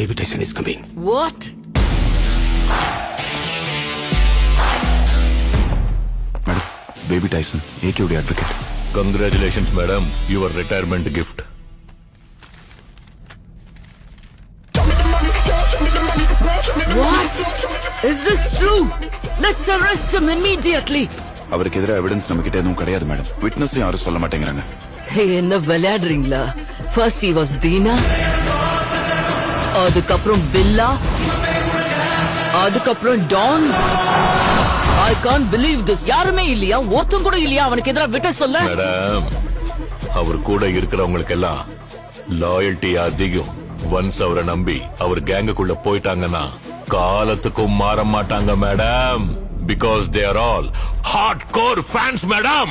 Baby Tyson is coming. What? Madam, Baby Tyson, AQD advocate. Congratulations, madam. Your retirement gift. What? Is this true? Let's arrest him immediately. அவருக்கு எதிராக evidence நம்ம கிட்ட எதுவும் கிடையாது madam. விட்னஸும் யாரும் சொல்ல மாட்டேங்கிறாங்க. என்ன விளையாடுறீங்களா? First he was Deena, அதுக்கப்புறம் பில்லா, அதுக்கப்புறம் Don. I can't believe this. யாருமே இல்லையா? ஒருத்தன் கூட இல்லையா அவனுக்கு எதிராக விட்ட சொல்ல? மேடம், அவர் கூட இருக்கிறவங்களுக்கு எல்லாம் லாயல்டி அதிகம். ஒன்ஸ் அவரை நம்பி அவர் கேங்குக்குள்ள போயிட்டாங்கன்னா காலத்துக்கும் மாற மாட்டாங்க madam. Because they are all hardcore fans, madam.